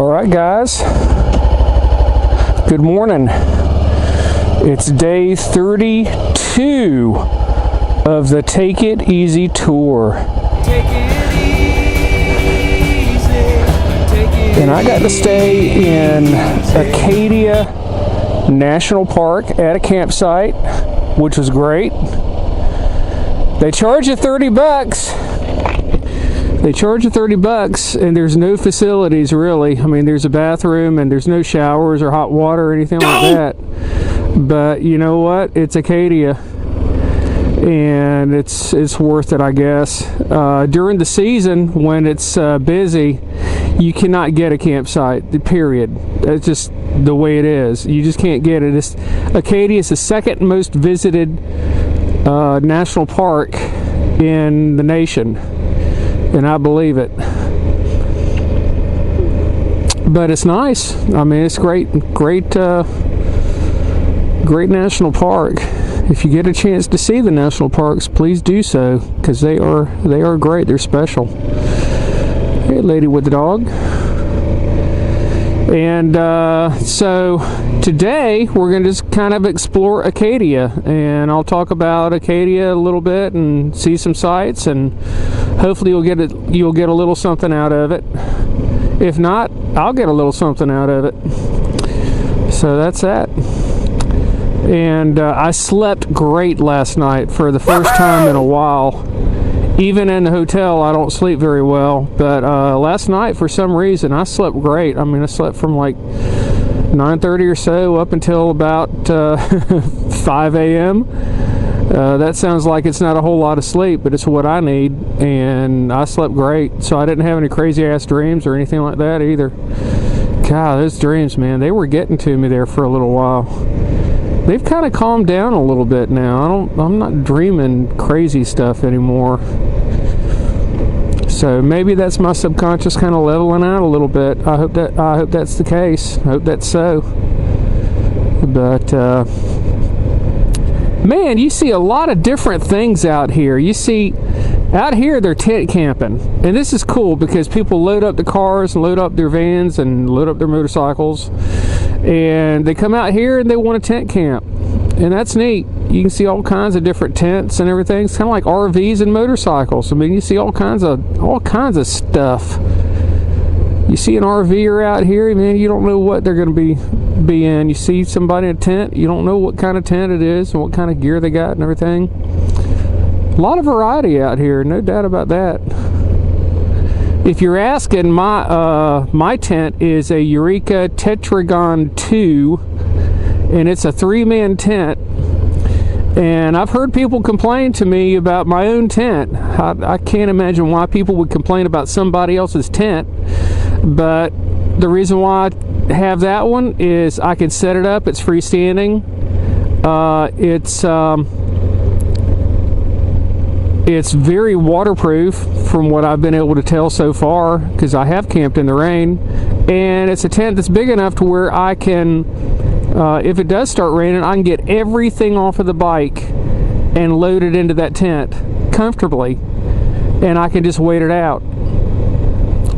Alright guys, good morning. It's day 32 of the Take It Easy tour. And I got to stay in Acadia National Park at a campsite, which was great. They charge you $30. They charge you $30 and there's no facilities really. I mean, there's a bathroom and there's no showers or hot water or anything like that. But you know what? It's Acadia. And it's worth it, I guess. During the season, when it's busy, you cannot get a campsite, period. That's just the way it is. You just can't get it. Acadia is the second most visited national park in the nation. And I believe it. But it's nice. I mean, it's great national park. If you get a chance to see the national parks, please do so, because they are great. They're special. Hey, lady with the dog. And so today we're going to just kind of explore Acadia, and I'll talk about Acadia a little bit and see some sights, and hopefully you'll get a little something out of it. If not, I'll get a little something out of it. So that's that. And I slept great last night for the first time in a while. Even in the hotel, I don't sleep very well, but last night, for some reason, I slept great. I mean, I slept from like 9:30 or so up until about 5 a.m. That sounds like it's not a whole lot of sleep, but it's what I need, and I slept great, so I didn't have any crazy-ass dreams or anything like that either. God, those dreams, man, they were getting to me there for a little while. They've kind of calmed down a little bit now. I'm not dreaming crazy stuff anymore. So maybe that's my subconscious kind of leveling out a little bit. I hope that's the case. I hope that's so. But man, you see a lot of different things out here. You see, out here they're tent camping, and this is cool because people load up the cars and load up their vans and load up their motorcycles, and they come out here and they want to tent camp, and that's neat. You can see all kinds of different tents and everything. It's kind of like RVs and motorcycles. I mean, you see all kinds of stuff. You see an RVer out here, man, you don't know what they're going to be in. You see somebody in a tent, you don't know what kind of tent it is and what kind of gear they got and everything. A lot of variety out here, no doubt about that. If you're asking, my tent is a Eureka Tetragon 2, and it's a 3-man tent. And I've heard people complain to me about my own tent. I can't imagine why people would complain about somebody else's tent. But the reason why I have that one is I can set it up. It's freestanding. It's very waterproof from what I've been able to tell so far, because I have camped in the rain. And it's a tent that's big enough to where I can, if it does start raining, I can get everything off of the bike and load it into that tent comfortably, and I can just wait it out.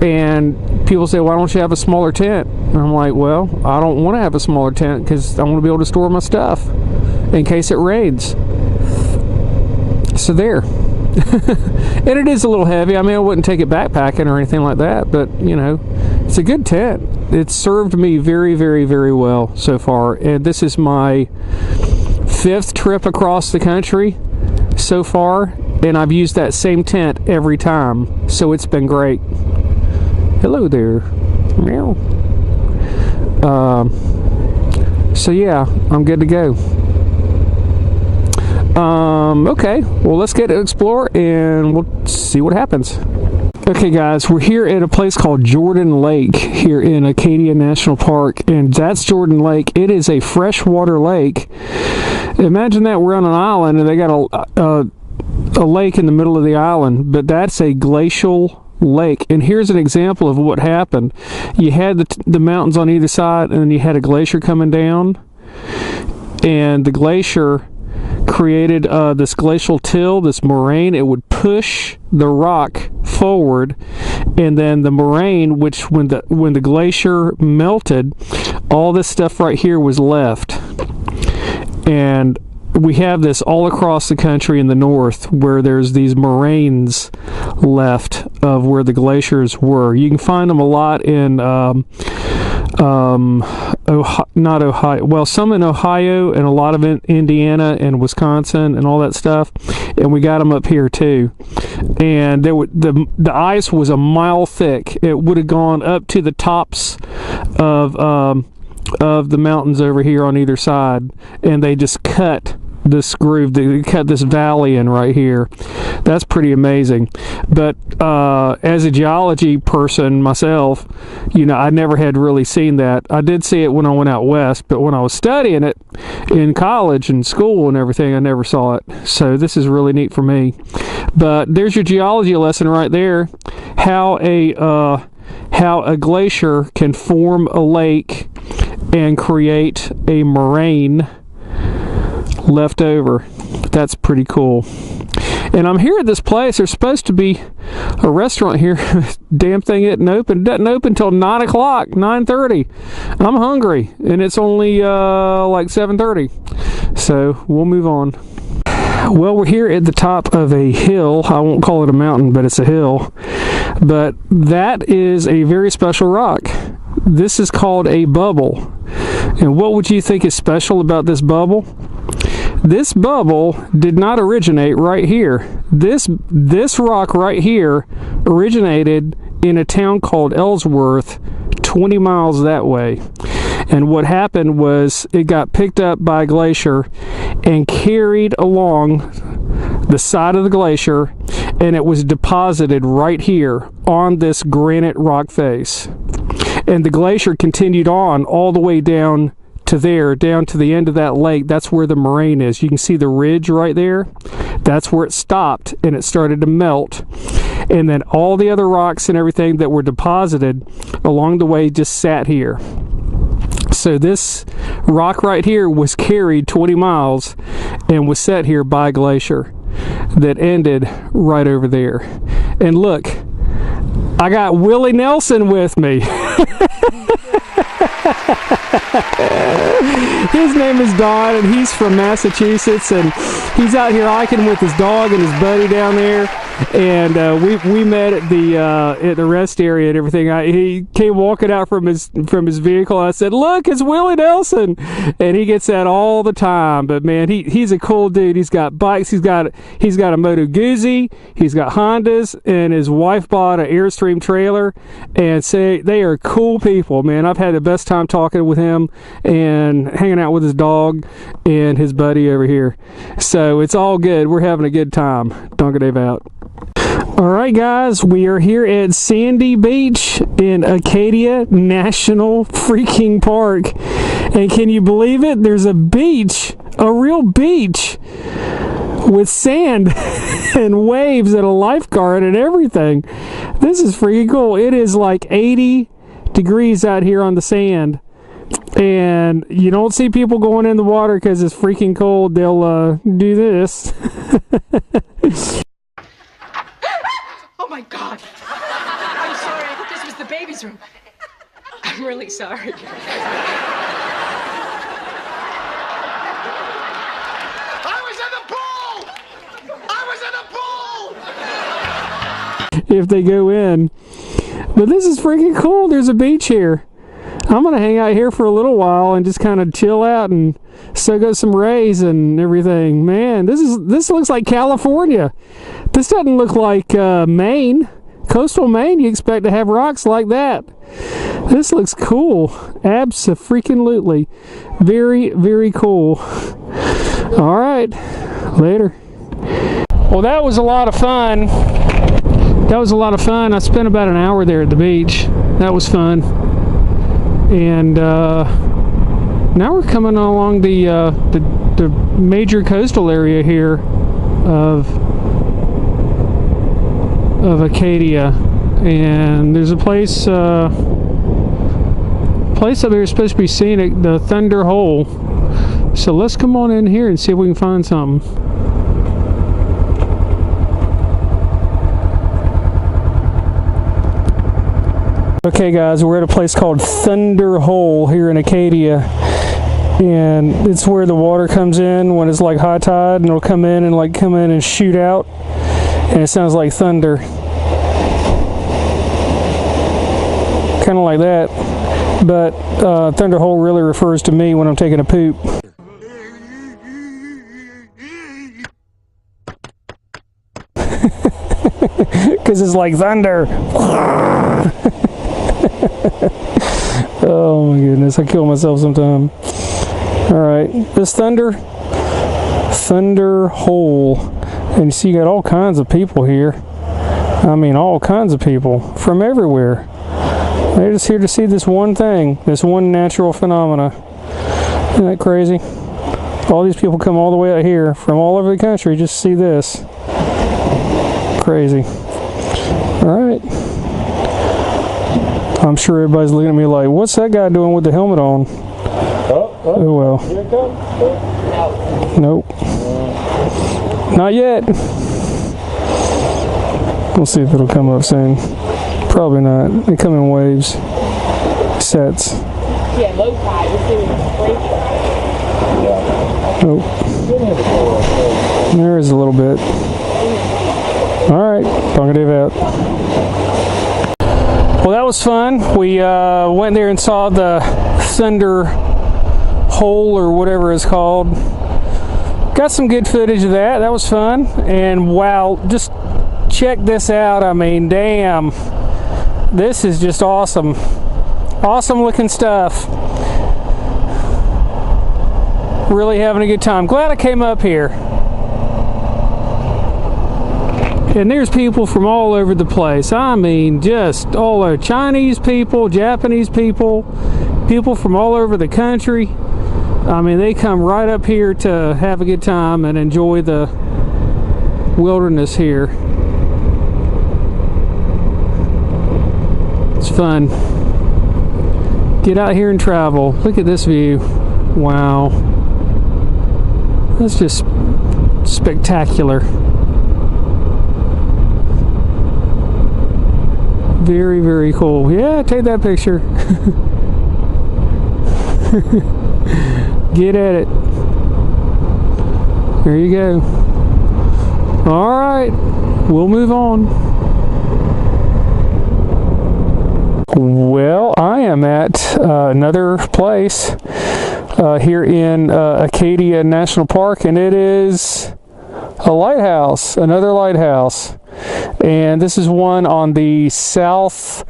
And people say, why don't you have a smaller tent? And I'm like, well, I don't want to have a smaller tent because I want to be able to store my stuff in case it rains. So there. And it is a little heavy. I mean, I wouldn't take it backpacking or anything like that, but you know, it's a good tent. It's served me very, very, very well so far, and this is my 5th trip across the country so far, and I've used that same tent every time, so it's been great. Hello there. Meow. So yeah, I'm good to go. Okay, well, let's get to explore and we'll see what happens. Okay guys, we're here at a place called Jordan Lake here in Acadia National Park, and that's Jordan Lake. It is a freshwater lake. Imagine that we're on an island and they got a lake in the middle of the island, but that's a glacial lake. And here's an example of what happened. You had the mountains on either side, and then you had a glacier coming down, and the glacier created this glacial till, this moraine. It would push the rock forward, and then the moraine, which when the glacier melted, all this stuff right here was left. And we have this all across the country in the north, where there's these moraines left of where the glaciers were. You can find them a lot in not Ohio, well, some in Ohio, and a lot of in Indiana and Wisconsin and all that stuff, and we got them up here too. And the ice was a mile thick. It would have gone up to the tops of the mountains over here on either side, and they just cut this groove, they cut this valley in right here. That's pretty amazing. But as a geology person myself, you know, I never had really seen that. I did see it when I went out west, but when I was studying it in college and school and everything, I never saw it. So this is really neat for me. But there's your geology lesson right there, how a glacier can form a lake and create a moraine left over. That's pretty cool. And I'm here at this place. There's supposed to be a restaurant here. Damn thing isn't open. It doesn't open until 9 o'clock, 9:30. I'm hungry, and it's only like 7:30. So we'll move on. Well, we're here at the top of a hill. I won't call it a mountain, but it's a hill. But that is a very special rock. This is called a bubble. And what would you think is special about this bubble? This bubble did not originate right here. This rock right here originated in a town called Ellsworth, 20 miles that way. And what happened was it got picked up by a glacier and carried along the side of the glacier, and it was deposited right here on this granite rock face. And the glacier continued on all the way down to there, down to the end of that lake. That's where the moraine is. You can see the ridge right there. That's where it stopped, and it started to melt. And then all the other rocks and everything that were deposited along the way just sat here. So this rock right here was carried 20 miles and was set here by a glacier that ended right over there. And look, I got Willie Nelson with me. His name is Don, and he's from Massachusetts, and he's out here hiking with his dog and his buddy down there. And we met at the rest area and everything. He came walking out from his vehicle. I said, "Look, it's Willie Nelson," and he gets that all the time. But man, he's a cool dude. He's got bikes. He's got a Moto Guzzi. He's got Hondas, and his wife bought an Airstream trailer. And say they are cool people, man. I've had the best time talking with him and hanging out with his dog and his buddy over here. So it's all good. We're having a good time. Donka Dave out. Alright guys, we are here at Sandy Beach in Acadia National freaking Park. And can you believe it? There's a beach, a real beach, with sand and waves and a lifeguard and everything. This is freaking cool. It is like 80 degrees out here on the sand. And you don't see people going in the water because it's freaking cold. They'll do this. Oh my God! I'm sorry, I thought this was the baby's room. I'm really sorry. I was in the pool! I was in the pool! If they go in. But this is freaking cool. There's a beach here. I'm gonna hang out here for a little while and just kind of chill out and soak up some rays and everything. Man, this looks like California. This doesn't look like Maine. Coastal Maine, you expect to have rocks like that. This looks cool. Abso-freaking-lutely. Very, very cool. All right, later. Well, that was a lot of fun. I spent about an hour there at the beach. That was fun. And now we're coming along the major coastal area here of Acadia, and there's a place up here supposed to be scenic, the Thunder Hole. So let's come on in here and see if we can find something. Okay guys, we're at a place called Thunder Hole here in Acadia, and it's where the water comes in when it's like high tide, and it'll come in and shoot out, and it sounds like thunder, kind of like that. But Thunder Hole really refers to me when I'm taking a poop. Because it's like thunder. Oh my goodness, I kill myself sometime. Alright, this Thunder Hole. And you see, you got all kinds of people here. I mean, all kinds of people from everywhere. They're just here to see this one thing, this one natural phenomena. Isn't that crazy? All these people come all the way out here from all over the country just to see this. Crazy. Alright. I'm sure everybody's looking at me like, what's that guy doing with the helmet on? Oh well. Here it comes. Nope. Not yet. We'll see if it'll come up soon. Probably not. They come in waves. Sets. Yeah, low tide. We're doing break. Nope. There is a little bit. Alright, talking to you about. Well, that was fun. We went there and saw the Thunder Hole or whatever it's called. Got some good footage of that. That was fun. And wow, just check this out. I mean, damn. This is just awesome. Awesome looking stuff. Really having a good time. Glad I came up here. And there's people from all over the place. I mean, just all over. Chinese people, Japanese people, people from all over the country. I mean, they come right up here to have a good time and enjoy the wilderness here. It's fun. Get out here and travel. Look at this view. Wow. That's just spectacular. Very, very cool. Yeah, take that picture. Get at it. There you go. All right, we'll move on. Well, I am at another place here in Acadia National Park, and it is a lighthouse, another lighthouse. And this is one on the southwestern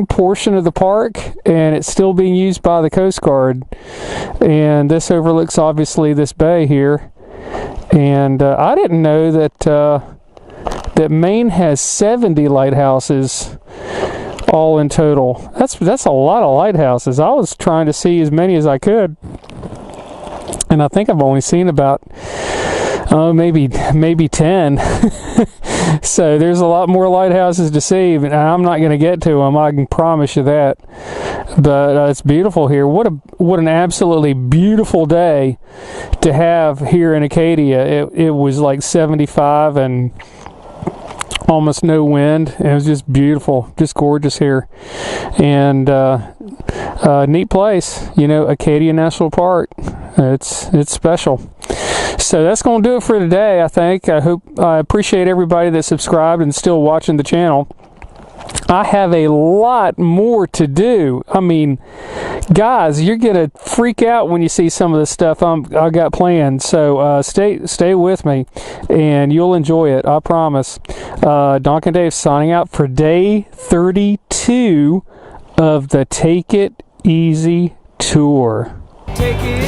portion of the park, and it's still being used by the Coast Guard. And this overlooks obviously this bay here. And I didn't know that that Maine has 70 lighthouses all in total. That's a lot of lighthouses. I was trying to see as many as I could, and I think I've only seen about maybe 10. So there's a lot more lighthouses to see, and I'm not going to get to them, I can promise you that. But it's beautiful here. What an absolutely beautiful day to have here in Acadia. It was like 75 and almost no wind. It was just beautiful, just gorgeous here. And neat place, you know, Acadia National Park. It's special. So that's going to do it for today, I think. I appreciate everybody that subscribed and still watching the channel. I have a lot more to do. I mean, guys, you're going to freak out when you see some of the stuff I got planned. So stay with me, and you'll enjoy it, I promise. Donk and Dave signing out for day 32 of the Take It Easy Tour. Take it